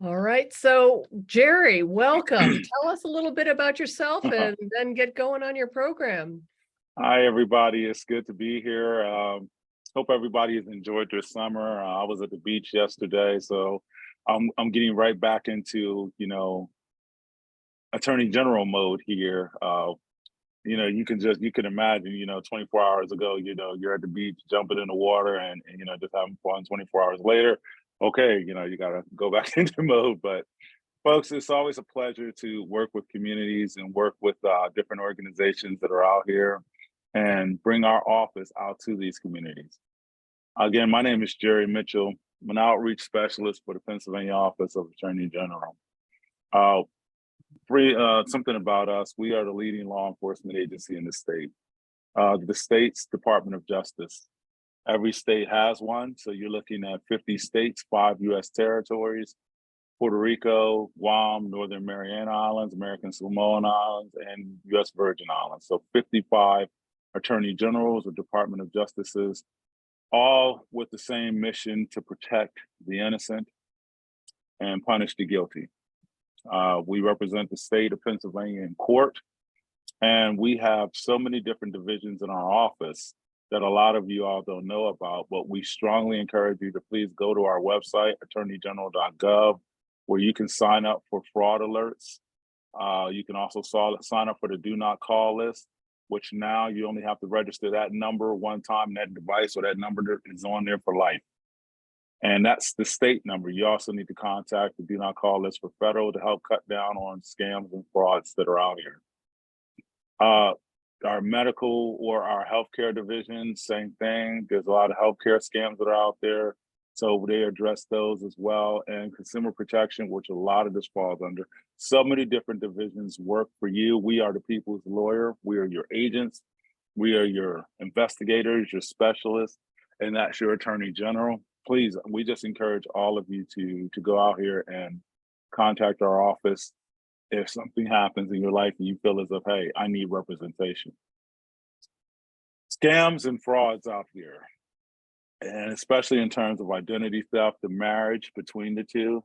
All right. So, Jerry, welcome. Tell us a little bit about yourself and then get going on your program. Hi, everybody. It's good to be here. Hope everybody has enjoyed their summer. I was at the beach yesterday, so I'm getting right back into Attorney General mode here. You can imagine 24 hours ago, you're at the beach jumping in the water and just having fun. 24 hours later, okay, you got to go back into mode. But folks, it's always a pleasure to work with communities and work with different organizations that are out here and bring our office out to these communities. Again, my name is Jerry Mitchell. I'm an outreach specialist for the Pennsylvania Office of Attorney General. Uh, Something about us, we are the leading law enforcement agency in the state. The state's Department of Justice. Every state has one, so you're looking at 50 states, 5 U.S. territories, Puerto Rico, Guam, Northern Mariana Islands, American Samoan Islands, and U.S. Virgin Islands. So 55 attorney generals or Department of Justices, all with the same mission to protect the innocent and punish the guilty. We represent the state of Pennsylvania in court, and we have so many different divisions in our office that a lot of you all don't know about, but we strongly encourage you to please go to our website, attorneygeneral.gov, where you can sign up for fraud alerts. You can also sign up for the do not call list, which now you only have to register that number one time, that device or that number is on there for life. And that's the state number. You also need to contact the do not call list for federal to help cut down on scams and frauds that are out here. Our medical or our healthcare division, same thing. There's a lot of healthcare scams that are out there. So they address those as well. And consumer protection, which a lot of this falls under. So many different divisions work for you. We are the people's lawyer. We are your agents. We are your investigators, your specialists, and that's your attorney general. Please, we just encourage all of you to go out here and contact our office if something happens in your life and you feel as if, hey, I need representation. Scams and frauds out here, and especially in terms of identity theft, the marriage between the two.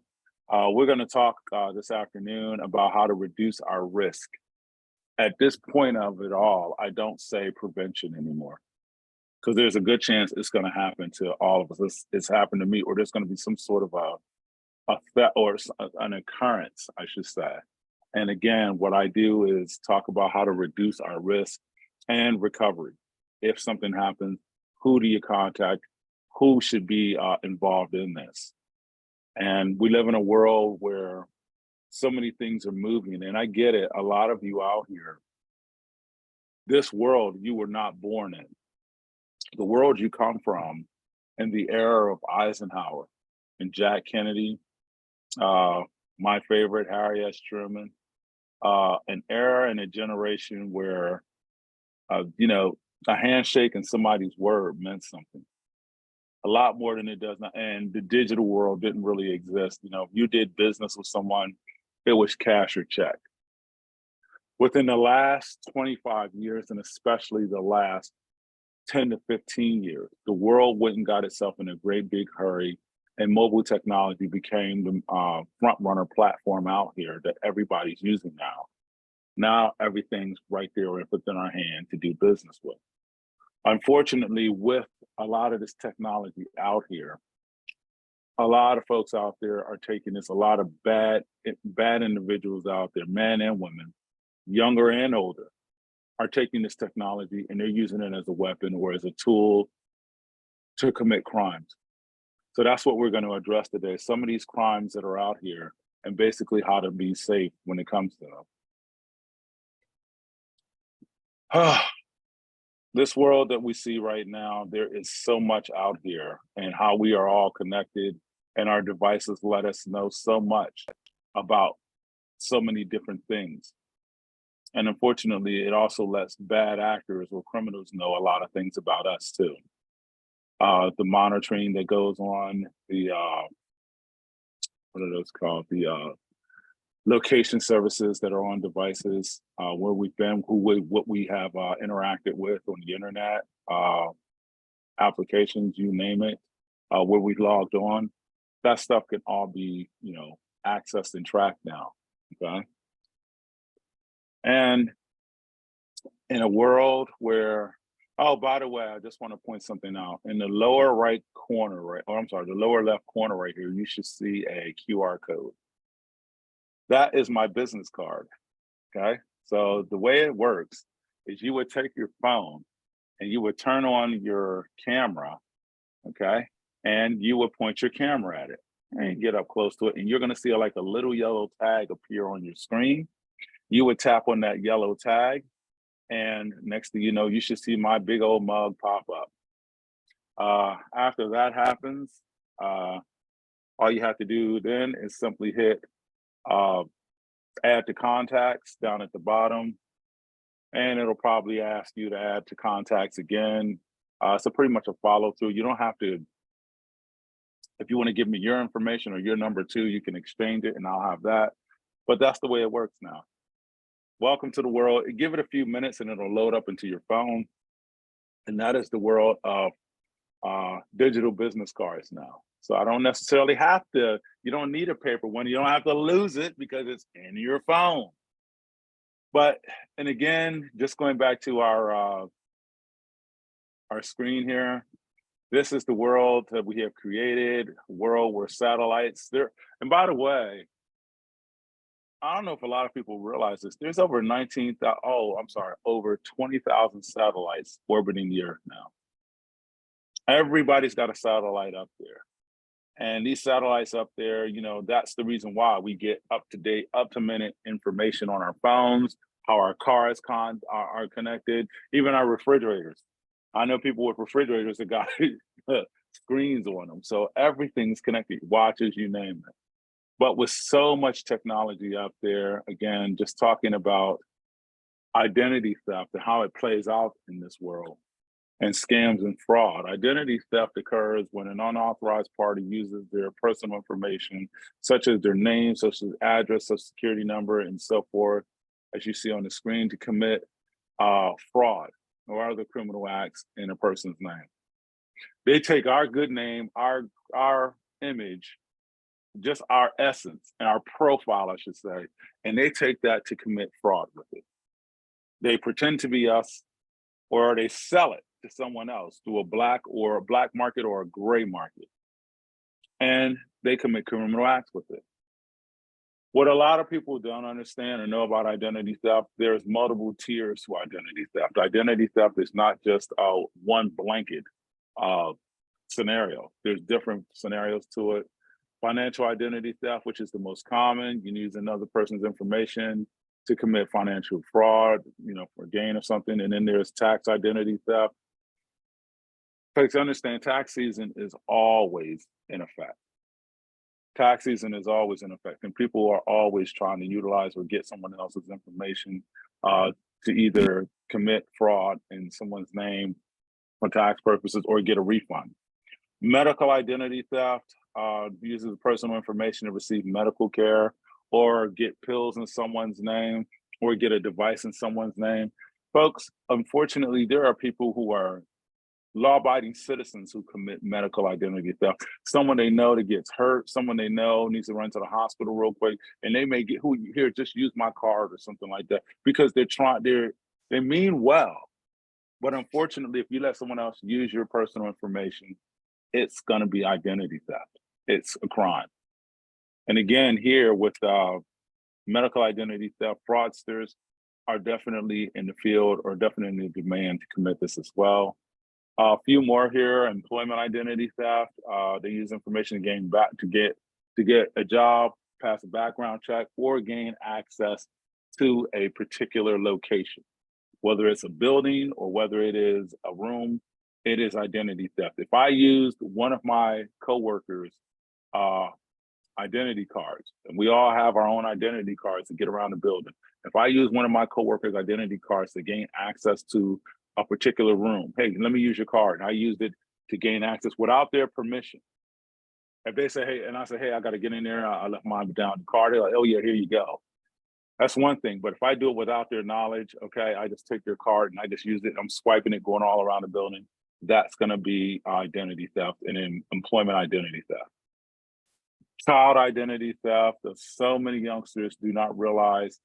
We're going to talk this afternoon about how to reduce our risk. At this point of it all, I don't say prevention anymore, because there's a good chance it's going to happen to all of us. It's happened to me, or there's going to be some sort of a theft or an occurrence, I should say. And again, what I do is talk about how to reduce our risk and recovery. If something happens, who do you contact? Who should be involved in this? And we live in a world where so many things are moving, and I get it. A lot of you out here, this world you were not born in. The world you come from in the era of Eisenhower and Jack Kennedy, my favorite, Harry S. Truman, an era and a generation where, a handshake and somebody's word meant something. A lot more than it does now. And the digital world didn't really exist. If you did business with someone, it was cash or check. Within the last 25 years, and especially the last 10 to 15 years, the world went and got itself in a great big hurry, and mobile technology became the front runner platform out here that everybody's using now. Now everything's right there within our hand to do business with. Unfortunately, with a lot of this technology out here, a lot of folks out there are taking this, a lot of bad individuals out there, men and women, younger and older, are taking this technology and they're using it as a weapon or as a tool to commit crimes. So that's what we're going to address today. Some of these crimes that are out here and basically how to be safe when it comes to them. This world that we see right now, there is so much out here, and how we are all connected, and our devices let us know so much about so many different things. And unfortunately, it also lets bad actors or criminals know a lot of things about us too. The monitoring that goes on, the what are those called? The location services that are on devices, where we've been, what we have interacted with on the internet, applications, you name it, where we logged on. that stuff can all be, accessed and tracked now. Okay. And in a world where, oh, by the way, I just want to point something out. In the lower right corner, right, or I'm sorry, the lower left corner right here, you should see a QR code. That is my business card. Okay. So the way it works is you would take your phone and you would turn on your camera, okay, and you would point your camera at it and get up close to it, and you're going to see like a little yellow tag appear on your screen. You would tap on that yellow tag, and next thing you know, you should see my big old mug pop up. After that happens, all you have to do then is simply hit add to contacts down at the bottom, and it'll probably ask you to add to contacts again. So pretty much a follow through. You don't have to, if you want to give me your information or your number too, you can exchange it and I'll have that. But that's the way it works now. Welcome to the world. Give it a few minutes and it'll load up into your phone. And that is the world of digital business cards now. So I don't necessarily have to, you don't need a paper one. You don't have to lose it because it's in your phone. But, and again, just going back to our screen here, this is the world that we have created, a world where satellites there. And by the way, I don't know if a lot of people realize this. There's over 19,000, over 20,000 satellites orbiting the Earth now. Everybody's got a satellite up there. And these satellites up there, that's the reason why we get up-to-date, up-to-minute information on our phones, how our cars are connected, even our refrigerators. I know people with refrigerators that got screens on them. So everything's connected, watches, you name it. But with so much technology up there, again, just talking about identity theft and how it plays out in this world, and scams and fraud. Identity theft occurs when an unauthorized party uses their personal information, such as their name, such as address, social security number, and so forth, as you see on the screen, to commit fraud or other criminal acts in a person's name. They take our good name, our image, just our essence and our profile, I should say, and they take that to commit fraud with it. They pretend to be us, or they sell it to someone else through a black market or a gray market. And they commit criminal acts with it. What a lot of people don't understand or know about identity theft, there's multiple tiers to identity theft. Identity theft is not just one blanket scenario. There's different scenarios to it. Financial identity theft, which is the most common, you use another person's information to commit financial fraud, for gain of something. And then there's tax identity theft. Folks, understand tax season is always in effect. Tax season is always in effect, and people are always trying to utilize or get someone else's information to either commit fraud in someone's name for tax purposes or get a refund. Medical identity theft uses personal information to receive medical care or get pills in someone's name or get a device in someone's name. Folks, unfortunately, there are people who are law-abiding citizens who commit medical identity theft. Someone they know that gets hurt, someone they know needs to run to the hospital real quick, and they may get, here, just use my card or something like that, because they mean well. But unfortunately, if you let someone else use your personal information, it's gonna be identity theft. It's a crime. And again, here with medical identity theft, fraudsters are definitely in the field or definitely in demand to commit this as well. A few more here: employment identity theft. They use information to get a job, pass a background check, or gain access to a particular location. Whether it's a building or whether it is a room, it is identity theft. If I used one of my coworkers' identity cards, and we all have our own identity cards to get around the building. If I use one of my coworkers' identity cards to gain access to a particular room, hey, let me use your card. And I used it to gain access without their permission. If they say, hey, and I say, hey, I got to get in there, I left mine down the card, they're like, oh yeah, here you go. That's one thing. But if I do it without their knowledge, okay, I just take their card and I just use it, I'm swiping it, going all around the building, that's going to be identity theft and then employment identity theft. Child identity theft. So many youngsters do not realize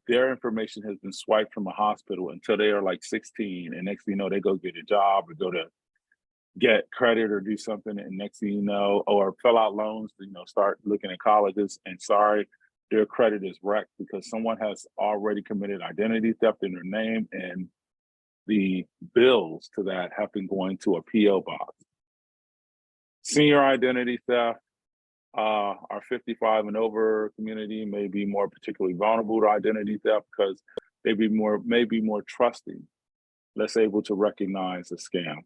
their information has been swiped from a hospital until they are like 16. And next thing you know, they go get a job or go to get credit or do something. And next thing you know, or fill out loans, start looking at colleges, and sorry, their credit is wrecked because someone has already committed identity theft in their name, and the bills to that have been going to a PO box. Senior identity theft. Our 55 and over community may be more particularly vulnerable to identity theft because they may be more trusting, less able to recognize a scam.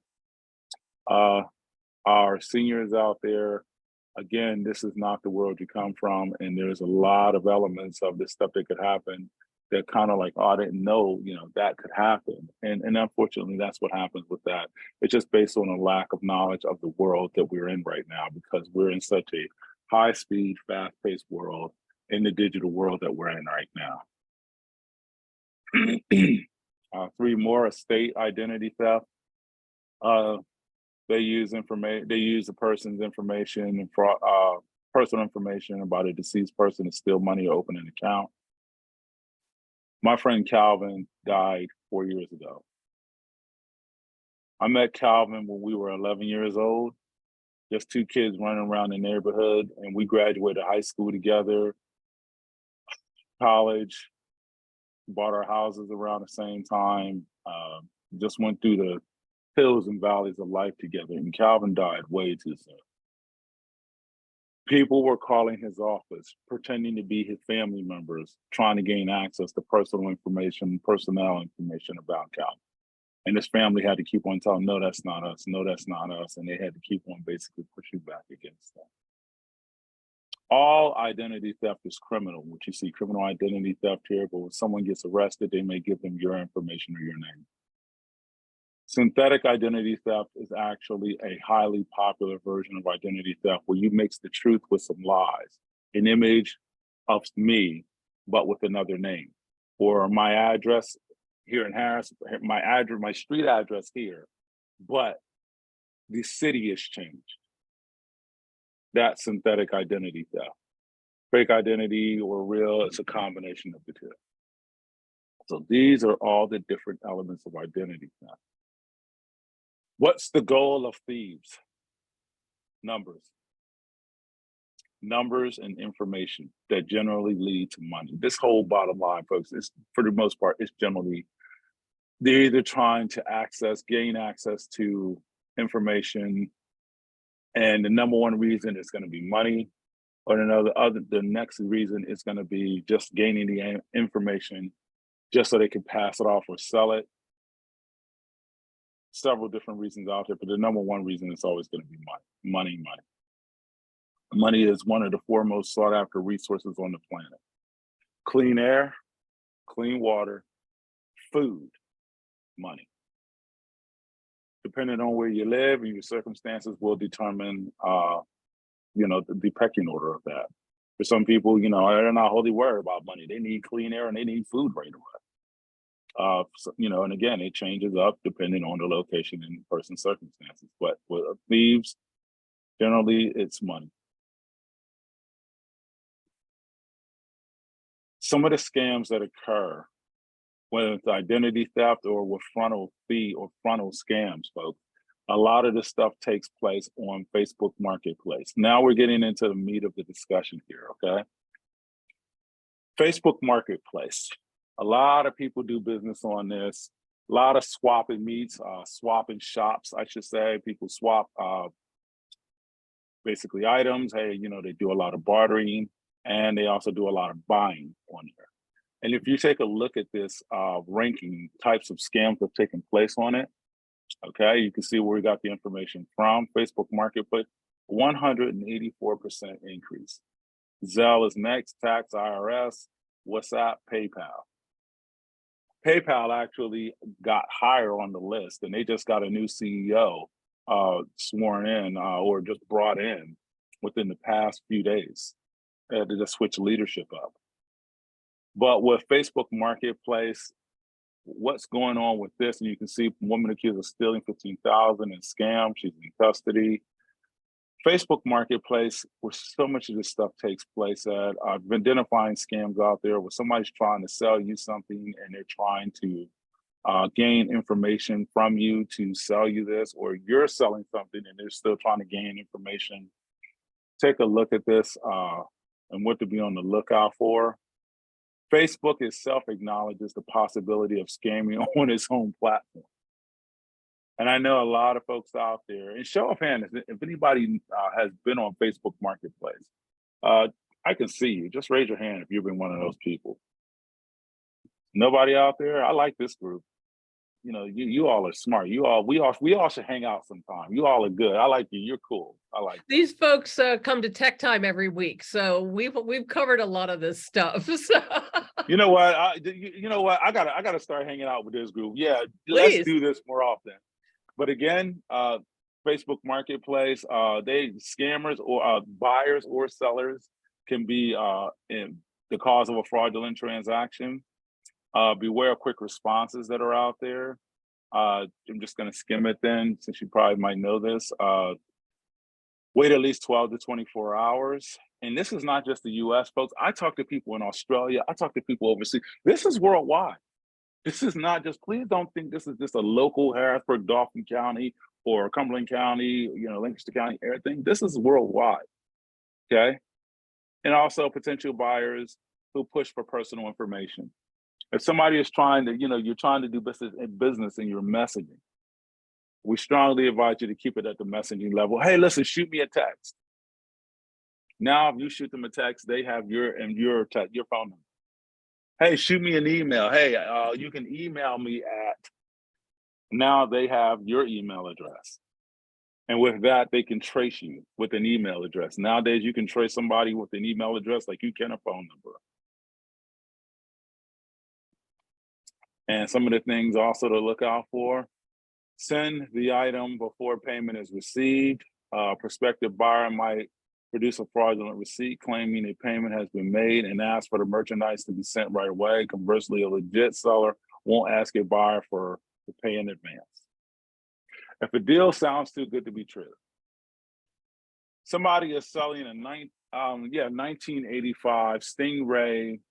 Our seniors out there, again, this is not the world you come from, and there's a lot of elements of this stuff that could happen that kind of like, oh, I didn't know, that could happen. And unfortunately, that's what happens with that. It's just based on a lack of knowledge of the world that we're in right now, because we're in such a high-speed, fast-paced world in the digital world that we're in right now. 3 more: estate identity theft. They use the person's information and personal information about a deceased person to steal money or open an account. My friend Calvin died 4 years ago. I met Calvin when we were 11 years old, just 2 kids running around the neighborhood, and we graduated high school together, college, bought our houses around the same time, just went through the hills and valleys of life together, and Calvin died way too soon. People were calling his office, pretending to be his family members, trying to gain access to personnel information about Calvin. And his family had to keep on telling, no, that's not us, no, that's not us. And they had to keep on basically pushing back against that. All identity theft is criminal, which you see criminal identity theft here, but when someone gets arrested, they may give them your information or your name. Synthetic identity theft is actually a highly popular version of identity theft where you mix the truth with some lies, an image of me, but with another name, or my address here in Harris, my street address here, but the city has changed. That's synthetic identity theft. Fake identity or real, it's a combination of the two. So these are all the different elements of identity theft. What's the goal of thieves? Numbers. Numbers and information that generally lead to money. This whole bottom line, folks, is for the most part, it's generally, they're either trying to gain access to information, and the number one reason is going to be money, or the next reason is going to be just gaining the information just so they can pass it off or sell it. Several different reasons out there, but the number one reason is always going to be money. Money is one of the 4 most sought after resources on the planet. Clean air, clean water, food, money. Depending on where you live and your circumstances will determine, the pecking order of that. For some people, they're not wholly worried about money. They need clean air and they need food right away. And again, it changes up depending on the location and the person's circumstances. But with thieves, generally, it's money. Some of the scams that occur, whether it's identity theft or with frontal scams, folks, a lot of this stuff takes place on Facebook Marketplace. Now we're getting into the meat of the discussion here, okay? Facebook Marketplace. A lot of people do business on this. A lot of swapping shops, I should say. People swap basically items. Hey, they do a lot of bartering, and they also do a lot of buying on here. And if you take a look at this ranking, types of scams that have taken place on it, okay, you can see where we got the information from. Facebook Marketplace, 184% increase. Zelle is next, tax, IRS, WhatsApp, PayPal. PayPal actually got higher on the list, and they just got a new CEO sworn in or just brought in within the past few days to just switch leadership up. But with Facebook Marketplace, what's going on with this? And you can see woman accused of stealing $15,000 in scam. She's in custody. Facebook Marketplace, where so much of this stuff takes place at, I've been identifying scams out there where somebody's trying to sell you something and they're trying to gain information from you to sell you this, or you're selling something and they're still trying to gain information. Take a look at this and what to be on the lookout for. Facebook itself acknowledges the possibility of scamming on its own platform. And I know a lot of folks out there, and show of hands, if anybody has been on Facebook Marketplace, I can see you. Just raise your hand if you've been one of those people. Nobody out there? I like this group. You know, you all are smart. We all should hang out sometime. You all are good. I like you. You're cool. I like you. These folks come to Tech Time every week, so we've covered a lot of this stuff. So. You know what? You know what? I gotta start hanging out with this group. Yeah, Please. let's do this more often. But again, Facebook Marketplace, they scammers or buyers or sellers can be in the cause of a fraudulent transaction. Beware of quick responses that are out there. I'm just going to skim it then, since you probably might know this. Wait at least 12 to 24 hours. And this is not just the US, folks. I talk to people in Australia. I talk to people overseas. This is worldwide. This is not just, please don't think this is just a local Harrisburg, Dauphin County, or Cumberland County, you know, Lancaster County, everything. This is worldwide, okay? And also potential buyers who push for personal information. If somebody is trying to, you know, you're trying to do business in your messaging, we strongly advise you to keep it at the messaging level. Hey, listen, shoot me a text. Now, if you shoot them a text, they have your phone number. Hey, shoot me an email. Hey, you can email me at. Now they have your email address. And with that, they can trace you with an email address. Nowadays, you can trace somebody with an email address like you can a phone number. And some of the things also to look out for: send the item before payment is received. Prospective buyer might produce a fraudulent receipt claiming a payment has been made and ask for the merchandise to be sent right away. Conversely, a legit seller won't ask a buyer to pay in advance. If a deal sounds too good to be true, somebody is selling a 1985 Stingray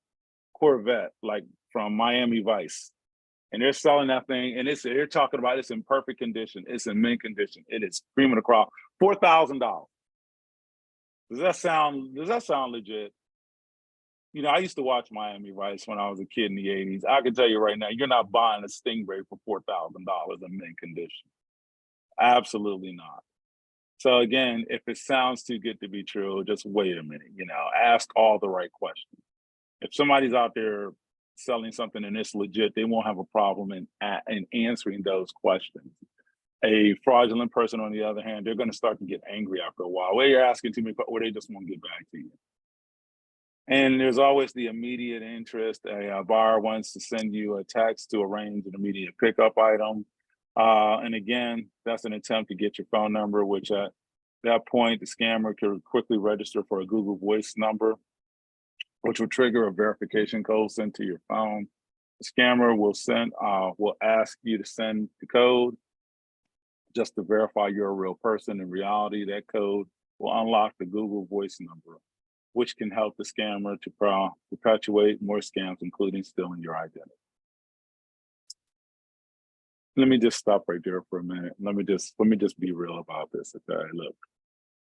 Corvette, like from Miami Vice. And they're selling that thing, and they're talking about it's in perfect condition. It's in mint condition. It is cream of the crop. $4,000. Does that sound legit? You know, I used to watch Miami Vice when I was a kid in the 80s. I can tell you right now, you're not buying a Stingray for $4,000 in mint condition. Absolutely not. So again, if it sounds too good to be true, just wait a minute. You know, ask all the right questions. If somebody's out there selling something and it's legit, they won't have a problem in answering those questions. A fraudulent person, on the other hand, they're going to start to get angry after a while. Well, you're asking too many, or they just won't get back to you. And there's always the immediate interest. A buyer wants to send you a text to arrange an immediate pickup item. And again, that's an attempt to get your phone number, which at that point, the scammer could quickly register for a Google Voice number, which will trigger a verification code sent to your phone. The scammer will ask you to send the code just to verify you're a real person. In reality, that code will unlock the Google Voice number, which can help the scammer to perpetuate more scams, including stealing your identity. Let me just stop right there for a minute. Let me just be real about this, okay? Look,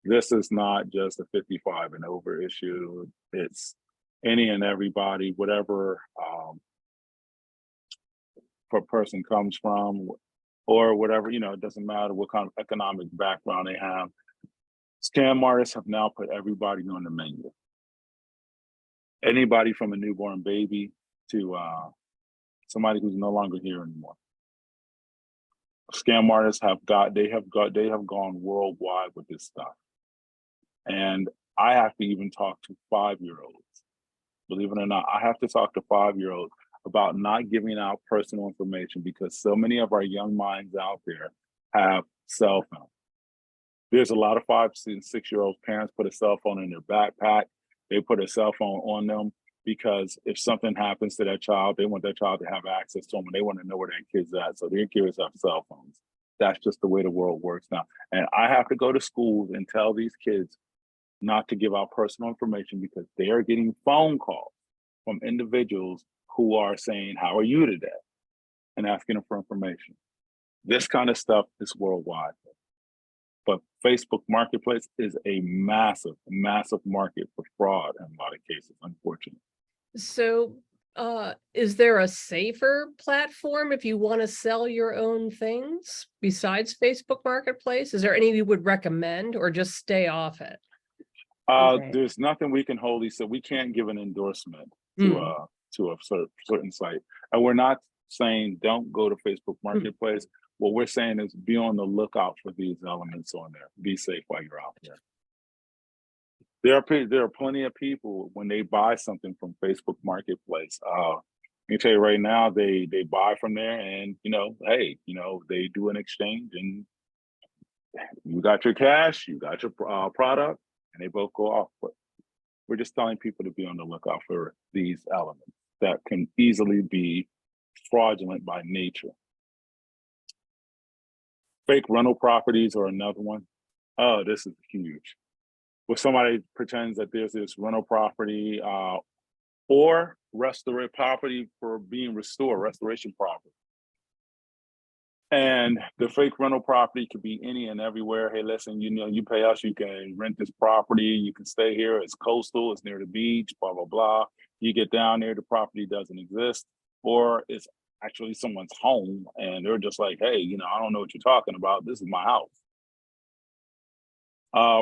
this is not just a 55 and over issue. It's any and everybody, whatever a person comes from, or whatever, you know, it doesn't matter what kind of economic background they have. Scam artists have now put everybody on the menu. Anybody from a newborn baby to somebody who's no longer here anymore. Scam artists have gone worldwide with this stuff. And I have to even talk to 5-year-olds. Believe it or not, I have to talk to 5-year-olds about not giving out personal information, because so many of our young minds out there have cell phones. There's a lot of 5 and 6-year-old parents put a cell phone in their backpack. They put a cell phone on them because if something happens to their child, they want their child to have access to them, and they want to know where their kid's at. So their kids have cell phones. That's just the way the world works now. And I have to go to schools and tell these kids not to give out personal information because they are getting phone calls from individuals who are saying, "How are you today?" and asking them for information. This kind of stuff is worldwide. But Facebook Marketplace is a massive, massive market for fraud in a lot of cases, unfortunately. So, is there a safer platform if you want to sell your own things besides Facebook Marketplace? Is there any you would recommend, or just stay off it? Okay. There's nothing we can wholly say. We can't give an endorsement Mm. to a certain site, and we're not saying don't go to Facebook Marketplace. What we're saying is be on the lookout for these elements on there. Be safe while you're out there. There are plenty of people when they buy something from Facebook Marketplace. Let me tell you right now, they buy from there, and hey, they do an exchange, and you got your cash, you got your product, and they both go off. But we're just telling people to be on the lookout for these elements that can easily be fraudulent by nature. Fake rental properties are another one. Oh, this is huge. Where somebody pretends that there's this rental property or restaurant property for being restored, restoration property. And the fake rental property could be any and everywhere. Hey, listen, you pay us, you can rent this property, you can stay here, it's coastal, it's near the beach, blah, blah, blah. You get down there, the property doesn't exist, or it's actually someone's home and they're just like, hey, I don't know what you're talking about, this is my house.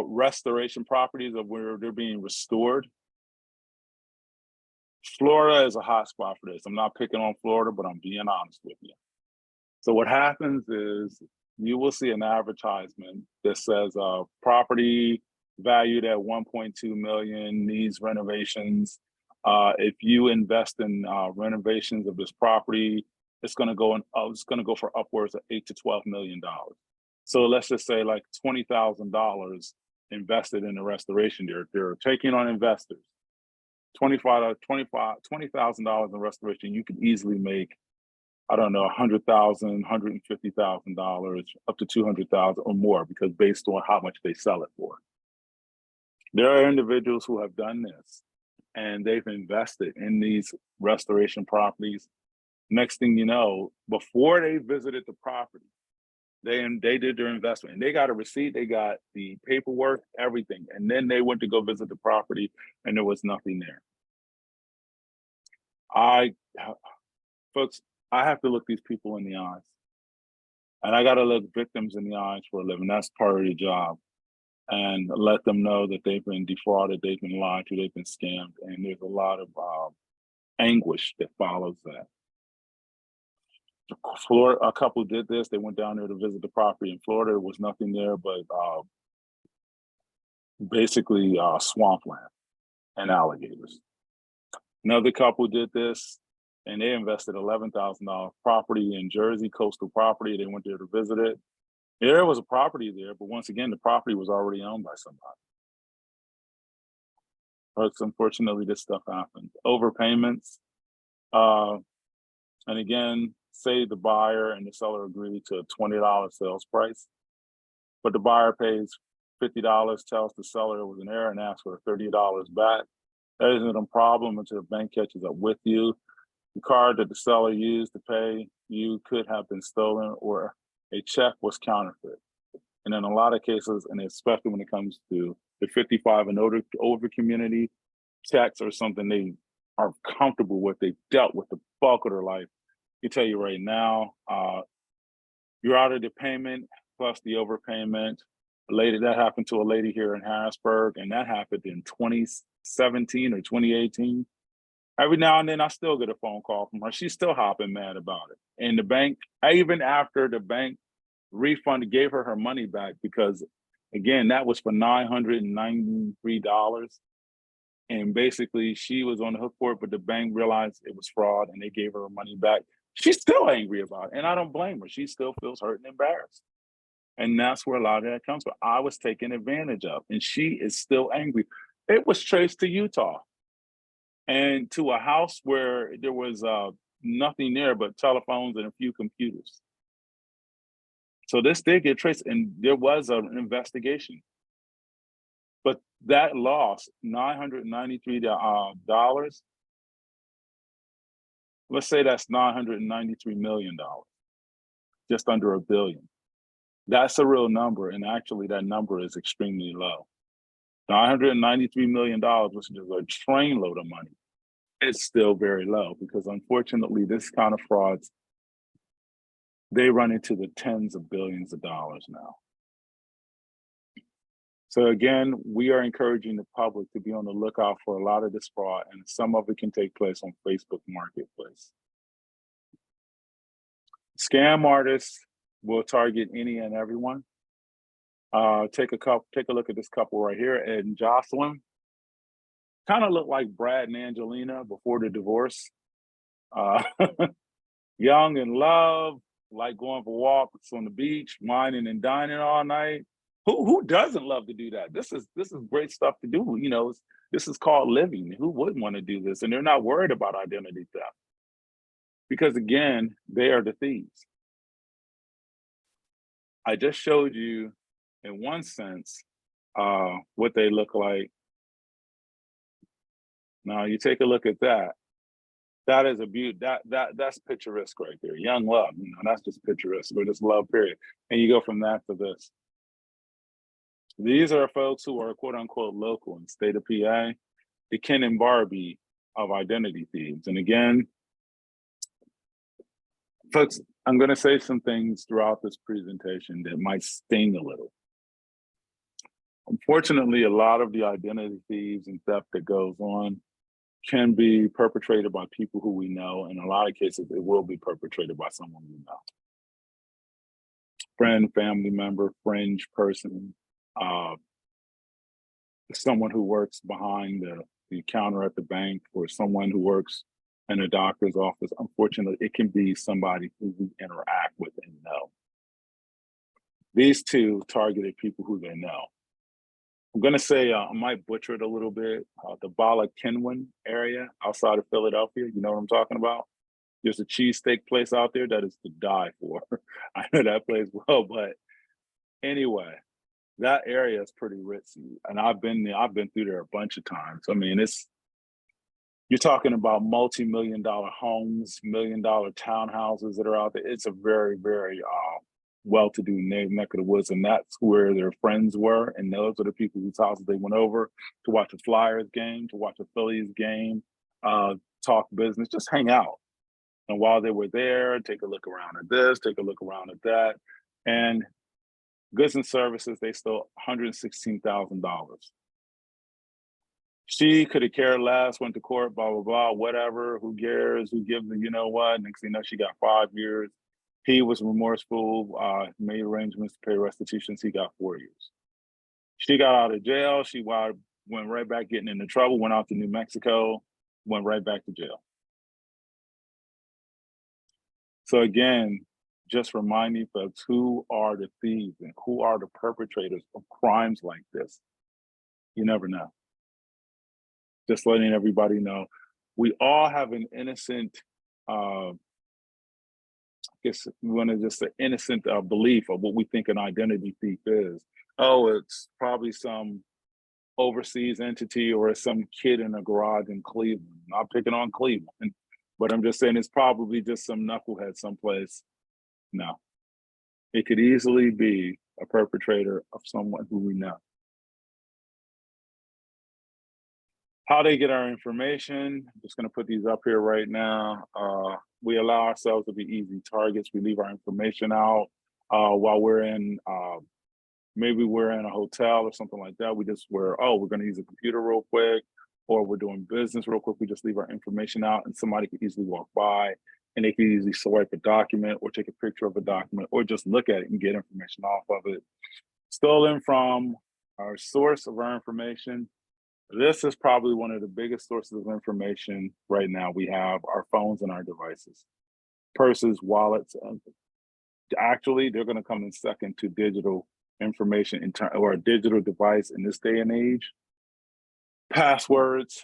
Restoration properties of where they're being restored. Florida is a hot spot for this. I'm not picking on Florida, but I'm being honest with you. So what happens is you will see an advertisement that says property valued at 1.2 million needs renovations. If you invest in renovations of this property, it's going to go for upwards of $8 to $12 million. So let's just say like $20,000 invested in the restoration. They're taking on investors. $20,000 in restoration, you could easily make, I don't know, $100,000, $150,000, up to $200,000 or more, because based on how much they sell it for. There are individuals who have done this and they've invested in these restoration properties. Next thing you know, before they visited the property, they did their investment and they got a receipt, they got the paperwork, everything. And then they went to go visit the property and there was nothing there. Folks, I have to look these people in the eyes. And I got to look victims in the eyes for a living. That's part of the job. And let them know that they've been defrauded, they've been lied to, they've been scammed. And there's a lot of anguish that follows that. Florida, a couple did this. They went down there to visit the property in Florida. There was nothing there but basically swampland and alligators. Another couple did this and they invested $11,000 property in Jersey, coastal property. They went there to visit it. There was a property there, but once again, the property was already owned by somebody. But unfortunately, this stuff happens. Overpayments. And again, say the buyer and the seller agree to a $20 sales price, but the buyer pays $50, tells the seller it was an error and asks for $30 back. That isn't a problem until the bank catches up with you. The card that the seller used to pay you could have been stolen, or a check was counterfeit. And in a lot of cases, and especially when it comes to the 55 and older community, checks are something they are comfortable with. They dealt with the bulk of their life. I tell you right now, you're out of the payment plus the overpayment. That happened to a lady here in Harrisburg, and that happened in 2017 or 2018. Every now and then I still get a phone call from her. She's still hopping mad about it. And the bank, even after the bank gave her money back, because again, that was for $993. And basically she was on the hook for it, but the bank realized it was fraud and they gave her money back. She's still angry about it. And I don't blame her. She still feels hurt and embarrassed. And that's where a lot of that comes from. I was taken advantage of, and she is still angry. It was traced to Utah and to a house where there was nothing there but telephones and a few computers. So this did get traced, and there was an investigation. But that loss, $993, let's say that's $993 million, just under $1 billion. That's a real number, and actually that number is extremely low. $993 million, which is a train load of money, it's still very low because unfortunately this kind of frauds, they run into the tens of billions of dollars now. So again, we are encouraging the public to be on the lookout for a lot of this fraud, and some of it can take place on Facebook Marketplace. Scam artists will target any and everyone. Take a look at this couple right here, Ed and Jocelyn. Kind of look like Brad and Angelina before the divorce. Young in love, like going for walks on the beach, whining and dining all night. Who doesn't love to do that? This is great stuff to do. You know, this is called living. Who wouldn't want to do this? And they're not worried about identity theft because again, they are the thieves. I just showed you, in one sense, what they look like. Now you take a look at that. That is a beauty. That's picturesque right there. Young love, you know, that's just picturesque, or just love, period. And you go from that to this. These are folks who are quote unquote local in the state of PA, the Ken and Barbie of identity thieves. And again, folks, I'm going to say some things throughout this presentation that might sting a little. Unfortunately, a lot of the identity thieves and theft that goes on can be perpetrated by people who we know. In a lot of cases, it will be perpetrated by someone we know. Friend, family member, fringe person, someone who works behind the counter at the bank, or someone who works in a doctor's office. Unfortunately, it can be somebody who we interact with and know. These two targeted people who they know. I'm gonna say, I might butcher it a little bit, the Bala Kenwin area outside of Philadelphia. You know what I'm talking about? There's a cheesesteak place out there that is to die for. I know that place well, but anyway, that area is pretty ritzy. And I've been there, I've been through there a bunch of times. I mean, you're talking about multi-million-dollar homes, million-dollar townhouses that are out there. It's a very, very well-to-do neck of the woods, and that's where their friends were, and those are the people whose houses they went over to watch a Flyers game, to watch a Phillies game, talk business, just hang out. And while they were there, take a look around at this, take a look around at that, and goods and services, they stole $116,000. She could have cared less, went to court, blah, blah, blah, whatever, who cares, who gives them, you know what? Next thing you know, she got 5 years. He was remorseful, made arrangements to pay restitution. He got 4 years. She got out of jail. She went right back getting into trouble, went out to New Mexico, went right back to jail. So again, just reminding folks, who are the thieves and who are the perpetrators of crimes like this? You never know. Just letting everybody know, we all have an innocent, I guess we want to just say innocent belief of what we think an identity thief is. Oh, it's probably some overseas entity or some kid in a garage in Cleveland. I'm picking on Cleveland, but I'm just saying it's probably just some knucklehead someplace. No, it could easily be a perpetrator of someone who we know. How they get our information, I'm just gonna put these up here right now. We allow ourselves to be easy targets. We leave our information out while we're in, maybe we're in a hotel or something like that. We just we're gonna use a computer real quick, or we're doing business real quick. We just leave our information out and somebody could easily walk by and they could easily swipe a document or take a picture of a document or just look at it and get information off of it. Stolen from our source of our information. This is probably one of the biggest sources of information right now. We have our phones and our devices, purses, wallets. Actually, they're going to come in second to digital information or a digital device in this day and age. Passwords,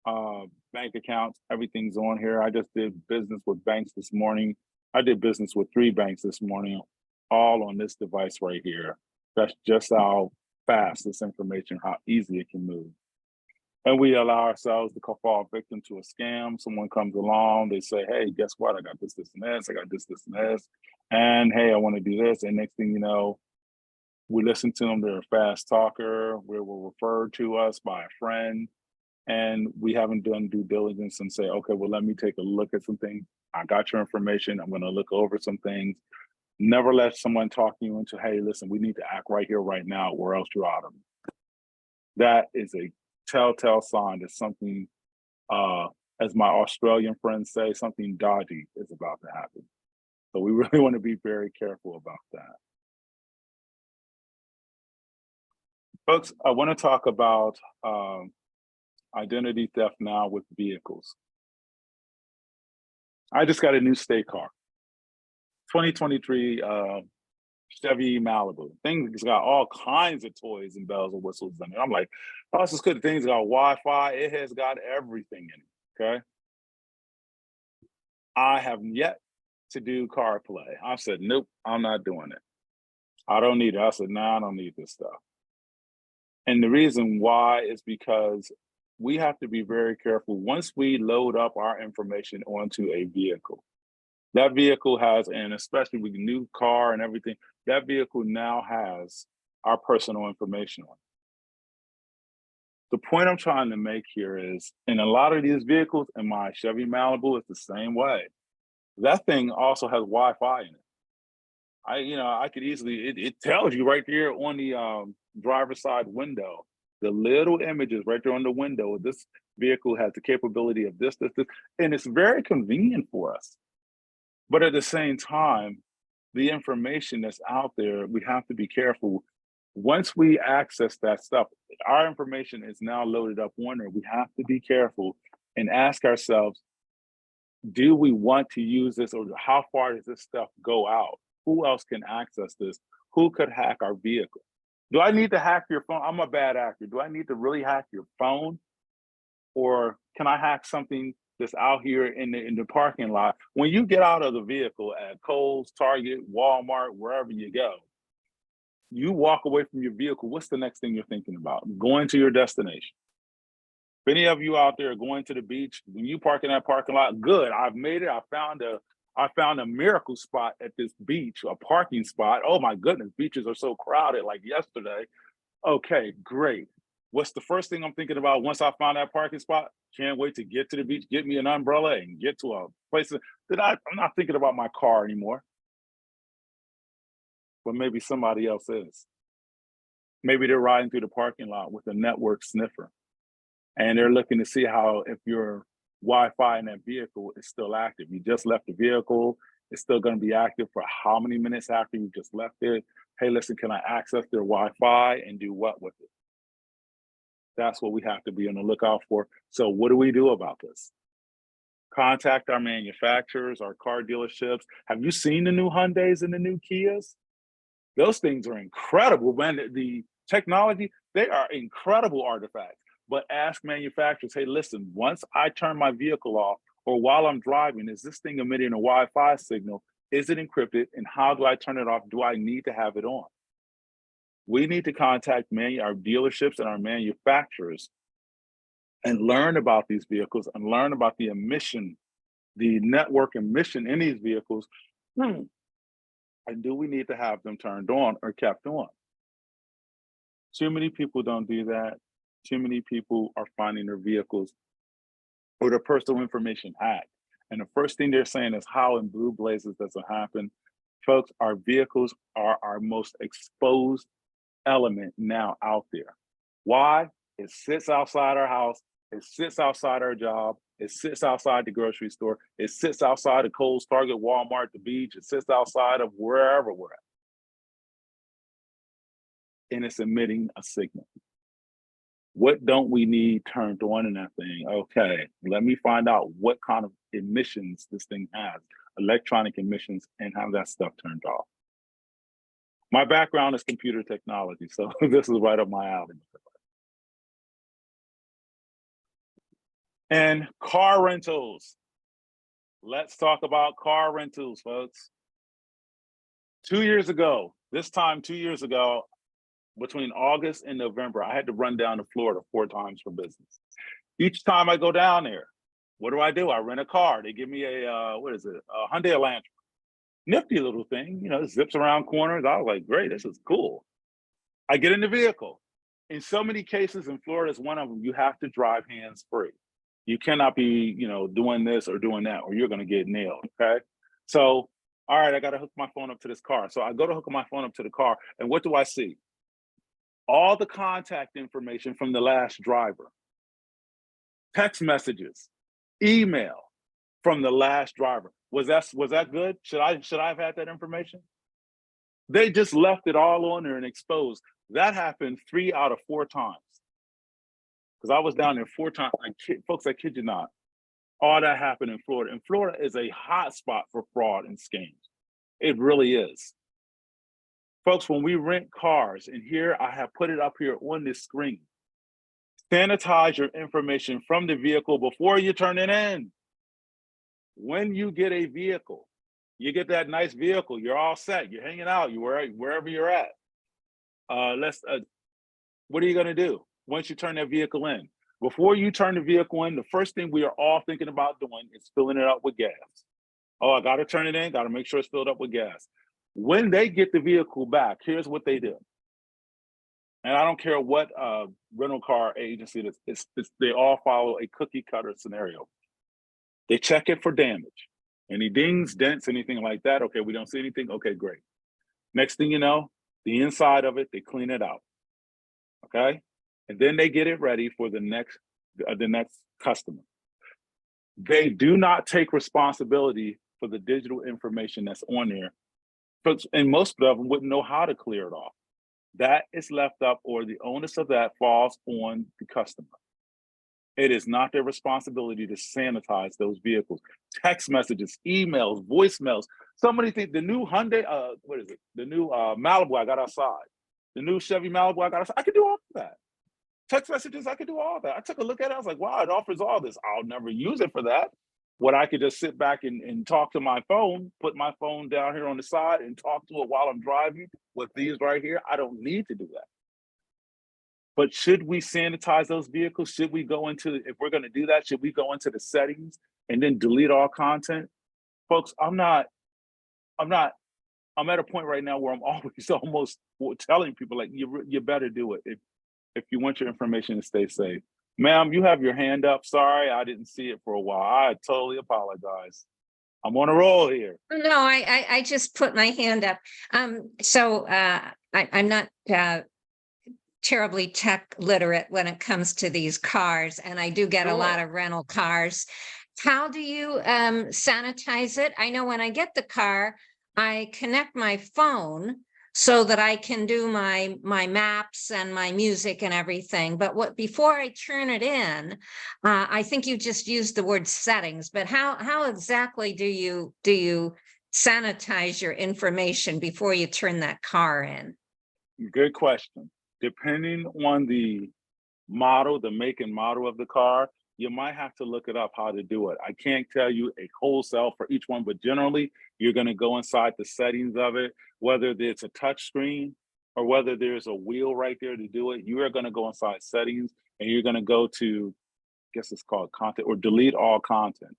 bank accounts, everything's on here. I just did business with banks this morning. I did business with 3 banks this morning all on this device right here. That's just how fast this information, how easy it can move. And we allow ourselves to fall victim to a scam. Someone comes along, they say, hey, guess what? I got this, this, and this. I got this, this, and this. And hey, I want to do this. And next thing you know, we listen to them. They're a fast talker. We were referred to us by a friend. And we haven't done due diligence and say, okay, well, let me take a look at some things. I got your information. I'm going to look over some things. Never let someone talk you into, hey, listen, we need to act right here, right now, or else you're out of it. That is a telltale sign that something, as my Australian friends say, something dodgy is about to happen. So we really want to be very careful about that. Folks, I want to talk about identity theft now with vehicles. I just got a new state car, 2023 Chevy Malibu. Things got all kinds of toys and bells and whistles in it. I'm like, oh, this is good. Things got Wi-Fi. It has got everything in it, okay? I have yet to do CarPlay. I said, nope, I'm not doing it. I don't need it. I said, nah, I don't need this stuff. And the reason why is because we have to be very careful. Once we load up our information onto a vehicle, that vehicle has, and especially with the new car and everything, that vehicle now has our personal information on it. The point I'm trying to make here is, in a lot of these vehicles, in my Chevy Malibu, it's the same way. That thing also has Wi-Fi in it. I could easily, it tells you right there on the driver's side window, the little images right there on the window, this vehicle has the capability of this, and it's very convenient for us. But at the same time, the information that's out there, we have to be careful. Once we access that stuff, our information is now loaded up on there. We have to be careful and ask ourselves, do we want to use this, or how far does this stuff go out? Who else can access this? Who could hack our vehicle? Do I need to hack your phone? I'm a bad actor. Do I need to really hack your phone? Or can I hack something that's out here in the parking lot? When you get out of the vehicle at Kohl's, Target, Walmart, wherever you go, you walk away from your vehicle, what's the next thing you're thinking about? Going to your destination. If any of you out there are going to the beach, when you park in that parking lot, good, I've made it. I found a miracle spot at this beach, a parking spot. Oh my goodness, beaches are so crowded like yesterday. Okay, great. What's the first thing I'm thinking about once I found that parking spot? Can't wait to get to the beach, get me an umbrella, and get to a place that I'm not thinking about my car anymore. But maybe somebody else is. Maybe they're riding through the parking lot with a network sniffer, and they're looking to see how, if your Wi-Fi in that vehicle is still active. You just left the vehicle, it's still going to be active for how many minutes after you just left it? Hey, listen, can I access their Wi-Fi and do what with it? That's what we have to be on the lookout for. So what do we do about this? Contact our manufacturers, our car dealerships. Have you seen the new Hyundais and the new Kias? Those things are incredible, man. The technology, they are incredible artifacts. But ask manufacturers, hey, listen, once I turn my vehicle off or while I'm driving, is this thing emitting a Wi-Fi signal? Is it encrypted? And how do I turn it off? Do I need to have it on? We need to contact our dealerships and our manufacturers and learn about these vehicles and learn about the emission, the network emission in these vehicles. And do we need to have them turned on or kept on? Too many people don't do that. Too many people are finding their vehicles or their personal information hacked. And the first thing they're saying is, how in blue blazes does it happen? Folks, our vehicles are our most exposed element now out there. Why? It sits outside our house. It sits outside our job. It sits outside the grocery store. It sits outside of Kohl's, Target, Walmart, the beach. It sits outside of wherever we're at. And it's emitting a signal. What don't we need turned on in that thing? Okay, let me find out what kind of emissions this thing has, electronic emissions, and have that stuff turned off. My background is computer technology, so this is right up my alley. And car rentals. Let's talk about car rentals, folks. 2 years ago, this time 2 years ago, between August and November, I had to run down to Florida 4 times for business. Each time I go down there, what do? I rent a car. They give me a, what is it? A Hyundai Elantra. Nifty little thing, you know, it zips around corners. I was like, great, this is cool. I get in the vehicle. In so many cases, in Florida is one of them, you have to drive hands-free. You cannot be, you know, doing this or doing that, or you're gonna get nailed, okay? So, all right, I gotta hook my phone up to this car. So I go to hook my phone up to the car, and what do I see? All the contact information from the last driver, text messages, email from the last driver. Was that good? Should I have had that information? They just left it all on there and exposed. That happened 3 out of 4 times. Because I was down there 4 times. Folks, I kid you not. All that happened in Florida. And Florida is a hot spot for fraud and scams. It really is. Folks, when we rent cars, and here I have put it up here on this screen, sanitize your information from the vehicle before you turn it in. When you get a vehicle, you get that nice vehicle, you're all set, you're hanging out, wherever you're at. What are you gonna do once you turn that vehicle in? Before you turn the vehicle in, the first thing we are all thinking about doing is filling it up with gas. Oh, I gotta turn it in, gotta make sure it's filled up with gas. When they get the vehicle back, here's what they do. And I don't care what rental car agency it is, they all follow a cookie cutter scenario. They check it for damage. Any dings, dents, anything like that. Okay, we don't see anything. Okay, great. Next thing you know, the inside of it, they clean it out. Okay, and then they get it ready for the next customer. They do not take responsibility for the digital information that's on there, and most of them wouldn't know how to clear it off. That is left up, or the onus of that falls on the customer. It is not their responsibility to sanitize those vehicles. Text messages, emails, voicemails. So many things. The new Hyundai, what is it? The new Malibu I got outside. The new Chevy Malibu I got outside. I could do all of that. Text messages, I could do all that. I took a look at it. I was like, wow, it offers all this. I'll never use it for that. What I could just sit back and talk to my phone, put my phone down here on the side and talk to it while I'm driving with these right here. I don't need to do that. But should we sanitize those vehicles? Should we go into, if we're gonna do that, should we go into the settings and then delete all content? Folks, I'm at a point right now where I'm always almost telling people, like, you better do it if you want your information to stay safe. Ma'am, you have your hand up. Sorry, I didn't see it for a while. I totally apologize. I'm on a roll here. No, I just put my hand up. I'm not terribly tech literate when it comes to these cars, and I do get a lot of rental cars. How do you sanitize it? I know when I get the car, I connect my phone so that I can do my maps and my music and everything. But before I turn it in, I think you just used the word settings. But how exactly do you sanitize your information before you turn that car in? Good question. Depending on the model, the make and model of the car, you might have to look it up how to do it. I can't tell you a wholesale for each one, but generally you're going to go inside the settings of it, whether it's a touch screen or whether there's a wheel right there to do it. You are going to go inside settings and you're going to go to, I guess it's called content, or delete all content,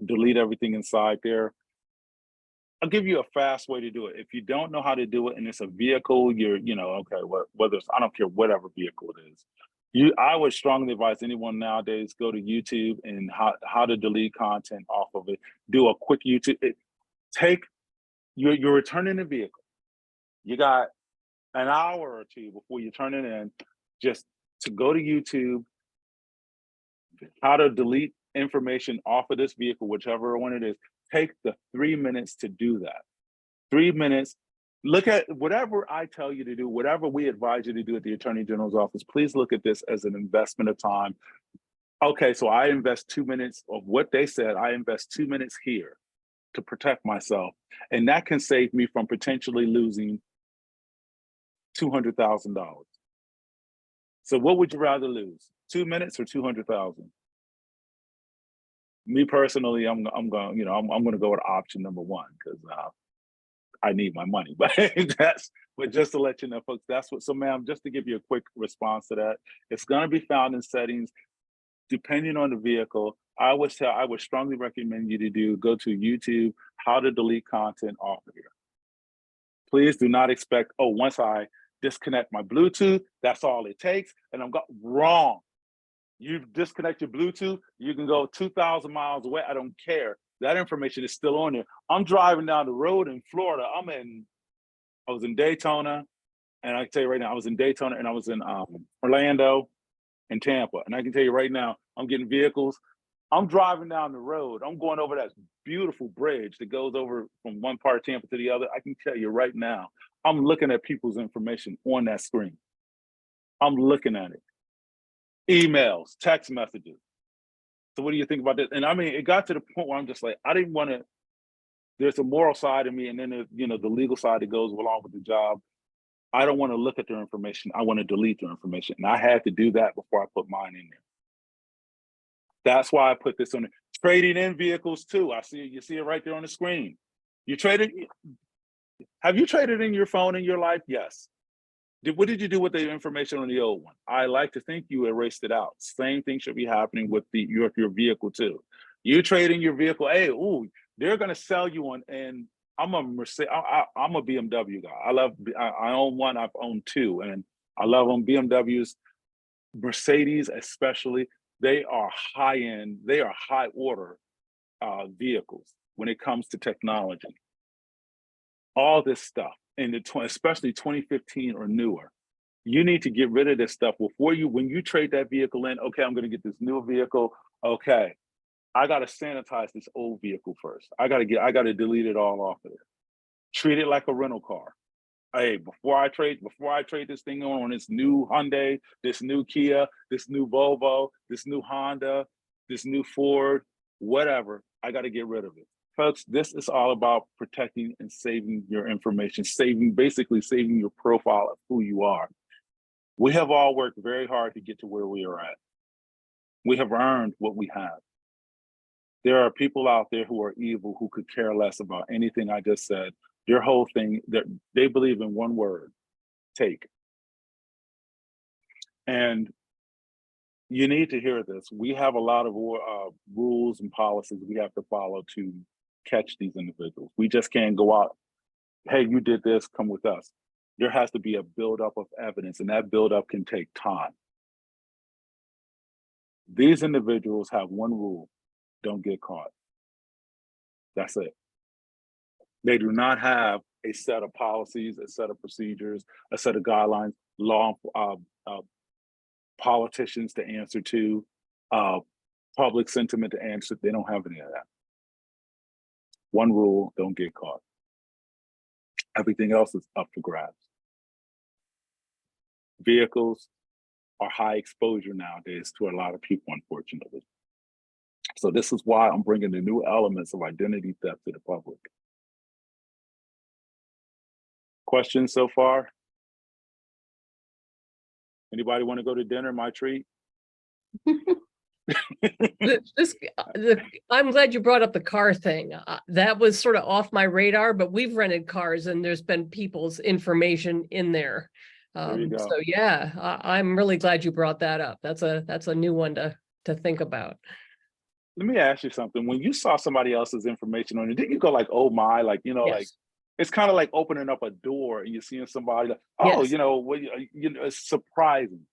delete everything inside there. I'll give you a fast way to do it. If you don't know how to do it and it's a vehicle, okay, whether it's, I don't care whatever vehicle it is. I would strongly advise anyone nowadays, go to YouTube and how to delete content off of it. Do a quick YouTube. You're returning the vehicle. You got an hour or two before you turn it in, just to go to YouTube, how to delete information off of this vehicle, whichever one it is. Take the 3 minutes to do that. 3 minutes. Look at whatever I tell you to do, whatever we advise you to do at the Attorney General's office. Please look at this as an investment of time. Okay, so I invest 2 minutes of what they said. I invest 2 minutes here to protect myself. And that can save me from potentially losing $200,000. So what would you rather lose? 2 minutes or 200,000? Me personally, I'm going to go with option number one, because I need my money. But but just to let you know, folks, that's what, so ma'am, just to give you a quick response to that, it's gonna be found in settings, depending on the vehicle. I would strongly recommend you to go to YouTube, how to delete content off of here. Please do not expect, oh, once I disconnect my Bluetooth, that's all it takes. And I'm wrong. You disconnect your Bluetooth, you can go 2,000 miles away. I don't care. That information is still on there. I'm driving down the road in Florida. I was in Daytona, and I can tell you right now, I was in Daytona and I was in Orlando and Tampa. And I can tell you right now, I'm getting vehicles. I'm driving down the road. I'm going over that beautiful bridge that goes over from one part of Tampa to the other. I can tell you right now, I'm looking at people's information on that screen. I'm looking at it. Emails, text messages. So what do you think about this? And I mean, it got to the point where I'm just like, I didn't want to, there's a moral side of me, and then there's, the legal side that goes along with the job. I don't want to look at their information. I want to delete their information. And I had to do that before I put mine in there. That's why I put this on there. Trading in vehicles too. You see it right there on the screen. Have you traded in your phone in your life? Yes. What did you do with the information on the old one? I like to think you erased it out. Same thing should be happening with your vehicle too. You trade in your vehicle, hey, ooh, they're gonna sell you one, and I'm a BMW guy. I own one, I've owned two, and I love them. BMWs, Mercedes especially, they are high end, they are high order vehicles when it comes to technology. All this stuff, especially 2015 or newer, you need to get rid of this stuff before when you trade that vehicle in. Okay, I'm going to get this new vehicle. Okay, I got to sanitize this old vehicle first. I got to delete it all off of there. Treat it like a rental car. Hey, before I trade this thing on this new Hyundai, this new Kia, this new Volvo, this new Honda, this new Ford, whatever, I got to get rid of it. Folks, this is all about protecting and saving your information, basically saving your profile of who you are. We have all worked very hard to get to where we are at. We have earned what we have. There are people out there who are evil, who could care less about anything I just said. Their whole thing, they believe in one word: take. And you need to hear this. We have a lot of rules and policies we have to follow to catch these individuals. We just can't go out, hey, you did this, come with us. There has to be a buildup of evidence, and that buildup can take time. These individuals have one rule: don't get caught. That's it. They do not have a set of policies, a set of procedures, a set of guidelines, politicians to answer to, public sentiment to answer. They don't have any of that. One rule: don't get caught. Everything else is up for grabs. Vehicles are high exposure nowadays to a lot of people, unfortunately. So this is why I'm bringing the new elements of identity theft to the public. Questions so far? Anybody want to go to dinner? My treat. I'm glad you brought up the car thing. That was sort of off my radar, but we've rented cars and there's been people's information in there. There you go. So yeah, I'm really glad you brought that up. That's a new one to think about. Let me ask you something. When you saw somebody else's information on it, didn't you go like, oh my, like, Yes. like, it's kind of like opening up a door and you're seeing somebody like, oh, Yes. It's surprising.